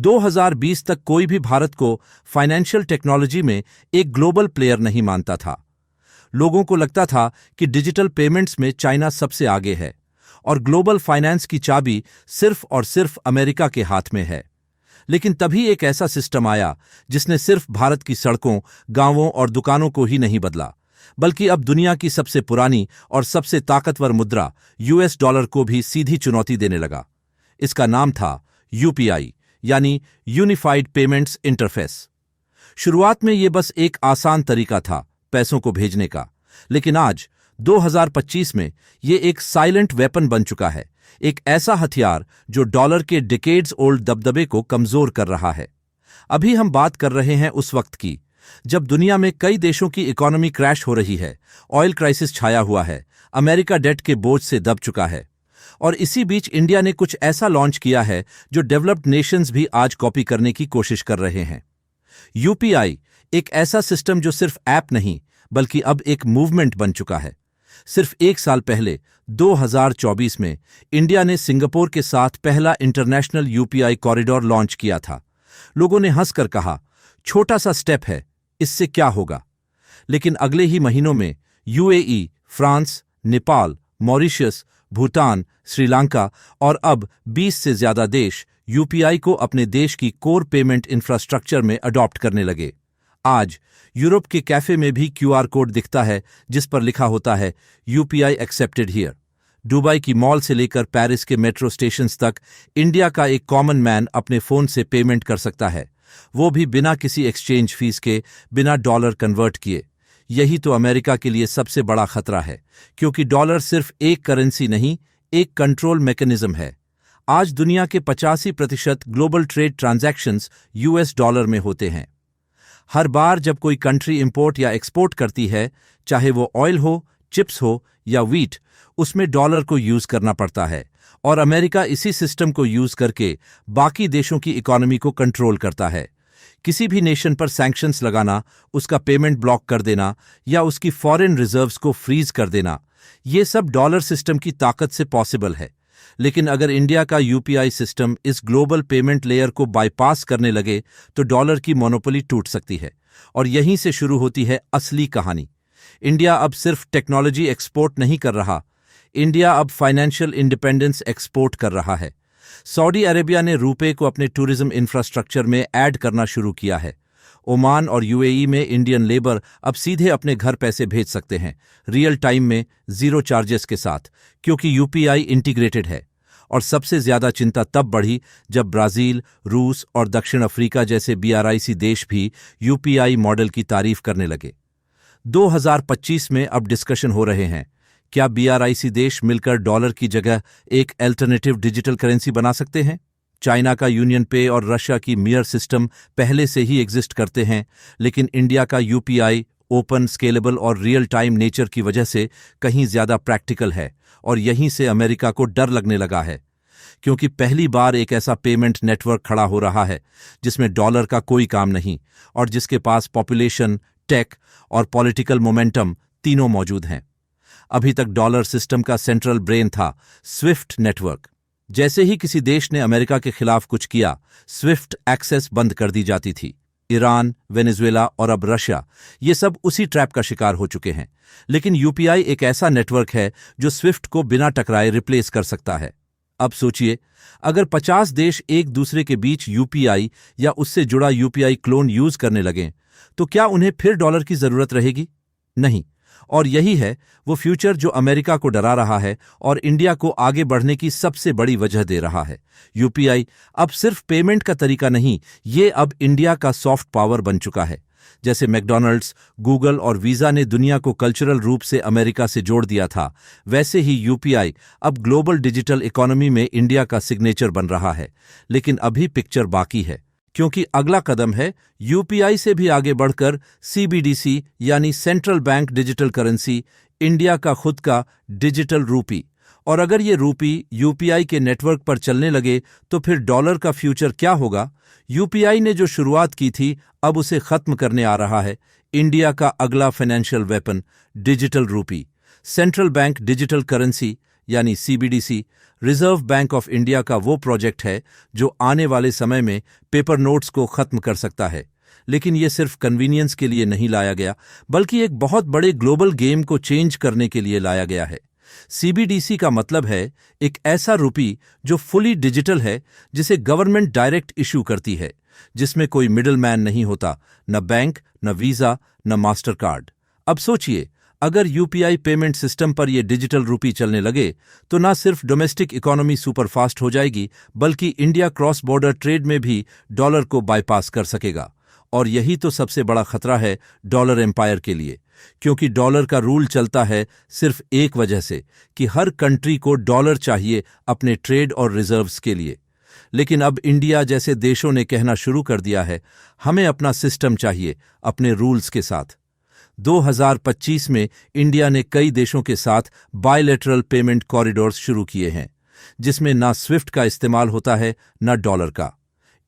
2020 तक कोई भी भारत को फाइनेंशियल टेक्नोलॉजी में एक ग्लोबल प्लेयर नहीं मानता था। लोगों को लगता था कि डिजिटल पेमेंट्स में चाइना सबसे आगे है और ग्लोबल फाइनेंस की चाबी सिर्फ और सिर्फ अमेरिका के हाथ में है। लेकिन तभी एक ऐसा सिस्टम आया जिसने सिर्फ भारत की सड़कों, गांवों और दुकानों को ही नहीं बदला, बल्कि अब दुनिया की सबसे पुरानी और सबसे ताकतवर मुद्रा यूएस डॉलर को भी सीधी चुनौती देने लगा। इसका नाम था यूपीआई, यानी यूनिफाइड पेमेंट्स इंटरफेस। शुरुआत में यह बस एक आसान तरीका था पैसों को भेजने का, लेकिन आज 2025 में यह एक साइलेंट वेपन बन चुका है, एक ऐसा हथियार जो डॉलर के डिकेड्स ओल्ड दबदबे को कमजोर कर रहा है। अभी हम बात कर रहे हैं उस वक्त की जब दुनिया में कई देशों की इकोनॉमी क्रैश हो रही है, ऑयल क्राइसिस छाया हुआ है, अमेरिका डेट के बोझ से दब चुका है, और इसी बीच इंडिया ने कुछ ऐसा लॉन्च किया है जो डेवलप्ड नेशंस भी आज कॉपी करने की कोशिश कर रहे हैं। यूपीआई एक ऐसा सिस्टम जो सिर्फ ऐप नहीं बल्कि अब एक मूवमेंट बन चुका है। सिर्फ एक साल पहले 2024 में इंडिया ने सिंगापुर के साथ पहला इंटरनेशनल यूपीआई कॉरिडोर लॉन्च किया था। लोगों ने हंसकर कहा, छोटा सा स्टेप है, इससे क्या होगा। लेकिन अगले ही महीनों में UAE, France, Nepal, Mauritius, Bhutan, Sri Lanka और अब 20 से ज्यादा देश यूपीआई को अपने देश की कोर पेमेंट इंफ्रास्ट्रक्चर में अडॉप्ट करने लगे। आज यूरोप के कैफे में भी क्यूआर कोड दिखता है जिस पर लिखा होता है यूपीआई एक्सेप्टेड हियर। दुबई की मॉल से लेकर पेरिस के मेट्रो स्टेशंस तक इंडिया का एक कॉमन मैन अपने फोन से पेमेंट कर सकता है, वो भी बिना किसी एक्सचेंज फीस के, बिना डॉलर कन्वर्ट किए। यही तो अमेरिका के लिए सबसे बड़ा खतरा है, क्योंकि डॉलर सिर्फ एक करेंसी नहीं, एक कंट्रोल मैकेनिज्म है। आज दुनिया के 85% global trade transactions US dollar में होते हैं। हर बार जब कोई कंट्री इंपोर्ट या एक्सपोर्ट करती है, चाहे वो ऑयल हो, चिप्स हो या व्हीट, उसमें डॉलर को यूज करना पड़ता है, और अमेरिका इसी सिस्टम को यूज करके बाकी देशों की इकोनॉमी को कंट्रोल करता है। किसी भी नेशन पर सैंक्शंस लगाना, उसका पेमेंट ब्लॉक कर देना या उसकी फॉरेन रिजर्व्स को फ्रीज कर देना, ये सब डॉलर सिस्टम की ताकत से पॉसिबल है। लेकिन अगर इंडिया का यूपीआई सिस्टम इस ग्लोबल पेमेंट लेयर को बाईपास करने लगे तो डॉलर की मोनोपोली टूट सकती है, और यहीं से शुरू होती है असली कहानी। इंडिया अब सिर्फ टेक्नोलॉजी एक्सपोर्ट नहीं कर रहा, इंडिया अब फाइनेंशियल इंडिपेंडेंस एक्सपोर्ट कर रहा है। सऊदी अरेबिया ने रुपए को अपने टूरिज्म इंफ्रास्ट्रक्चर में ऐड करना शुरू किया है। ओमान और यूएई में इंडियन लेबर अब सीधे अपने घर पैसे भेज सकते हैं, रियल टाइम में, जीरो चार्जेस के साथ, क्योंकि यूपीआई इंटीग्रेटेड है। और सबसे ज्यादा चिंता तब बढ़ी जब ब्राजील, रूस और दक्षिण अफ्रीका जैसे बीआरआईसी देश भी यूपीआई मॉडल की तारीफ करने लगे। 2025 में अब डिस्कशन हो रहे हैं, क्या बीआरआईसी देश मिलकर डॉलर की जगह एक अल्टरनेटिव डिजिटल करेंसी बना सकते हैं? चाइना का यूनियन पे और रशिया की मियर सिस्टम पहले से ही एग्जिस्ट करते हैं, लेकिन इंडिया का यूपीआई ओपन, स्केलेबल और रियल टाइम नेचर की वजह से कहीं ज्यादा प्रैक्टिकल है, और यहीं से अमेरिका को डर लगने लगा है, क्योंकि पहली बार एक ऐसा पेमेंट नेटवर्क खड़ा हो रहा है जिसमें डॉलर का कोई काम नहीं और जिसके पास पॉपुलेशन, टेक और पॉलिटिकल मोमेंटम तीनों मौजूद हैं। अभी तक डॉलर सिस्टम का सेंट्रल ब्रेन था स्विफ्ट नेटवर्क। जैसे ही किसी देश ने अमेरिका के खिलाफ कुछ किया, स्विफ्ट एक्सेस बंद कर दी जाती थी। ईरान, वेनेजुएला और अब रशिया, ये सब उसी ट्रैप का शिकार हो चुके हैं। लेकिन यूपीआई एक ऐसा नेटवर्क है जो स्विफ्ट को बिना टकराए रिप्लेस कर सकता है। अब सोचिए, अगर 50 देश एक दूसरे के बीच यूपीआई या उससे जुड़ा यूपीआई क्लोन यूज करने लगें, तो क्या उन्हें फिर डॉलर की जरूरत रहेगी? नहीं। और यही है वो फ्यूचर जो अमेरिका को डरा रहा है और इंडिया को आगे बढ़ने की सबसे बड़ी वजह दे रहा है। यूपीआई अब सिर्फ पेमेंट का तरीका नहीं, ये अब इंडिया का सॉफ्ट पावर बन चुका है। जैसे मैकडॉनल्ड्स, गूगल और वीजा ने दुनिया को कल्चरल रूप से अमेरिका से जोड़ दिया था, वैसे ही यूपीआई अब ग्लोबल डिजिटल इकोनॉमी में इंडिया का सिग्नेचर बन रहा है। लेकिन अभी पिक्चर बाकी है, क्योंकि अगला कदम है यूपीआई से भी आगे बढ़कर सीबीडीसी यानी central bank digital currency, India का खुद का डिजिटल रूपी। और अगर ये रूपी यूपीआई के नेटवर्क पर चलने लगे तो फिर डॉलर का फ्यूचर क्या होगा? यूपीआई ने जो शुरुआत की थी, अब उसे खत्म करने आ रहा है इंडिया का अगला financial weapon, digital rupee. Central bank digital currency यानी CBDC, reserve bank of India का वो प्रोजेक्ट है जो आने वाले समय में पेपर नोट्स को खत्म कर सकता है। लेकिन ये सिर्फ कन्वीनियंस के लिए नहीं लाया गया, बल्कि एक बहुत बड़े ग्लोबल गेम को चेंज करने के लिए लाया गया है। सीबीडीसी का मतलब है एक ऐसा रुपी जो फुली डिजिटल है, जिसे गवर्नमेंट डायरेक्ट इशू करती है, जिसमें कोई मिडिल मैन नहीं होता, न बैंक, न वीजा, न मास्टर कार्ड। अब सोचिए, अगर यूपीआई पेमेंट सिस्टम पर यह डिजिटल रुपी चलने लगे तो न सिर्फ डोमेस्टिक इकोनॉमी सुपरफास्ट हो जाएगी, बल्कि इंडिया क्रॉस बॉर्डर ट्रेड में भी डॉलर को बाईपास कर सकेगा। और यही तो सबसे बड़ा खतरा है डॉलर एम्पायर के लिए, क्योंकि डॉलर का रूल चलता है सिर्फ एक वजह से कि हर कंट्री को डॉलर चाहिए अपने ट्रेड और रिजर्व्स के लिए। लेकिन अब इंडिया जैसे देशों ने कहना शुरू कर दिया है, हमें अपना सिस्टम चाहिए अपने रूल्स के साथ। 2025 में इंडिया ने कई देशों के साथ बायलैटरल पेमेंट कॉरिडोर्स शुरू किए हैं, जिसमें ना स्विफ्ट का इस्तेमाल होता है, ना डॉलर का।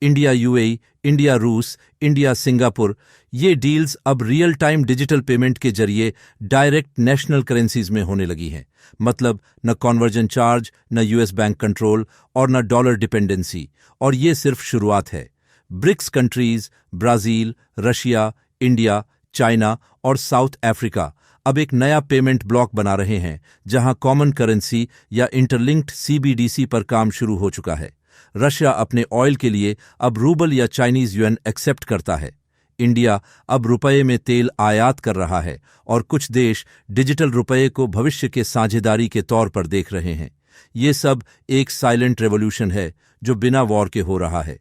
इंडिया यूएई, इंडिया रूस, इंडिया सिंगापुर, ये डील्स अब रियल टाइम डिजिटल पेमेंट के जरिए डायरेक्ट नेशनल करेंसीज में होने लगी हैं। मतलब न कन्वर्जन चार्ज, न यूएस बैंक कंट्रोल और न डॉलर डिपेंडेंसी। और ये सिर्फ शुरुआत है। BRICS countries, Brazil, Russia, India, China और साउथ अफ्रीका अब एक नया पेमेंट ब्लॉक बना रहे हैं, जहां कॉमन करेंसी या इंटरलिंक्ड सीबीडीसी पर काम शुरू हो चुका है। रशिया अपने ऑयल के लिए अब रूबल या चाइनीज युएन एक्सेप्ट करता है। इंडिया अब रुपये में तेल आयात कर रहा है और कुछ देश डिजिटल रुपये को भविष्य के साझेदारी के तौर पर देख रहे हैं। ये सब एक साइलेंट रेवोल्यूशन है जो बिना वॉर के हो रहा है।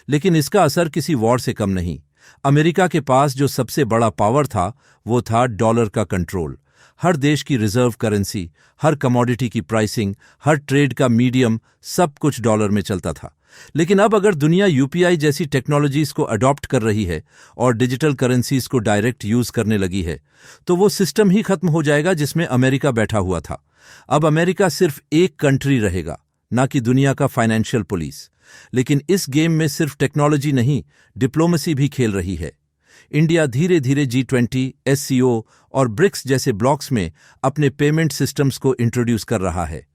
लेकिन इसका असर किसी वॉर से कम नहीं। अमेरिका के पास जो सबसे बड़ा पावर था वो था डॉलर का कंट्रोल। हर देश की रिजर्व करेंसी, हर कमोडिटी की प्राइसिंग, हर ट्रेड का मीडियम, सब कुछ डॉलर में चलता था। लेकिन अब अगर दुनिया यूपीआई जैसी टेक्नोलॉजीज को अडॉप्ट कर रही है और डिजिटल करेंसीज को डायरेक्ट यूज करने लगी है, तो वो सिस्टम ही खत्म हो जाएगा जिसमें अमेरिका बैठा हुआ था। अब अमेरिका सिर्फ एक कंट्री रहेगा, ना कि दुनिया का फाइनेंशियल पुलिस। लेकिन इस गेम में सिर्फ टेक्नोलॉजी नहीं, डिप्लोमेसी भी खेल रही है। इंडिया धीरे धीरे G20, SCO और ब्रिक्स जैसे ब्लॉक्स में अपने पेमेंट सिस्टम्स को इंट्रोड्यूस कर रहा है।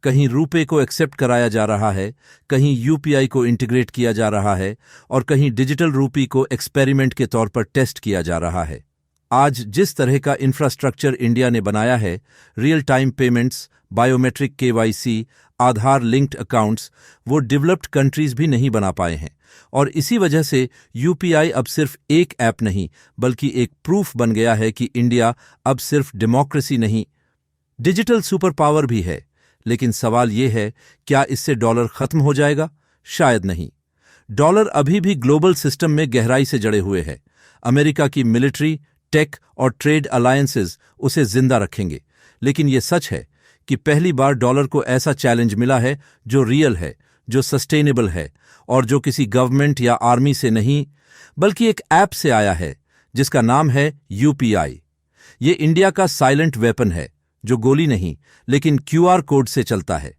कहीं रुपे को एक्सेप्ट कराया जा रहा है, कहीं यूपीआई को इंटीग्रेट किया जा रहा है और कहीं डिजिटल रूपी को एक्सपेरिमेंट के तौर पर टेस्ट किया जा रहा है। आज जिस तरह का इंफ्रास्ट्रक्चर इंडिया ने बनाया है, real time payments, biometric KYC, आधार लिंक्ड अकाउंट्स, वो डेवलप्ड कंट्रीज भी नहीं बना पाए हैं। और इसी वजह से यूपीआई अब सिर्फ एक ऐप नहीं, बल्कि एक प्रूफ बन गया है कि इंडिया अब सिर्फ डेमोक्रेसी नहीं, डिजिटल सुपर पावर भी है। लेकिन सवाल ये है, क्या इससे डॉलर खत्म हो जाएगा? शायद नहीं। डॉलर अभी भी ग्लोबल सिस्टम में गहराई से जड़े हुए है। अमेरिका की मिलिट्री, टेक और ट्रेड अलायंसेज उसे जिंदा रखेंगे। लेकिन ये सच है कि पहली बार डॉलर को ऐसा चैलेंज मिला है जो रियल है, जो सस्टेनेबल है और जो किसी गवर्नमेंट या आर्मी से नहीं, बल्कि एक ऐप से आया है जिसका नाम है यूपीआई। ये इंडिया का साइलेंट वेपन है, जो गोली नहीं लेकिन QR कोड से चलता है,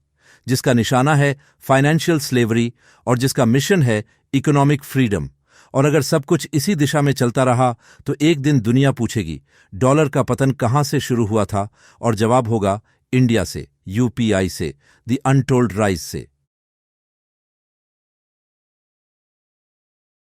जिसका निशाना है फाइनेंशियल स्लेवरी और जिसका मिशन है इकोनॉमिक फ्रीडम। और अगर सब कुछ इसी दिशा में चलता रहा तो एक दिन दुनिया पूछेगी, डॉलर का पतन कहां से शुरू हुआ था? और जवाब होगा, इंडिया से, यूपीआई से, द अनटोल्ड राइज से।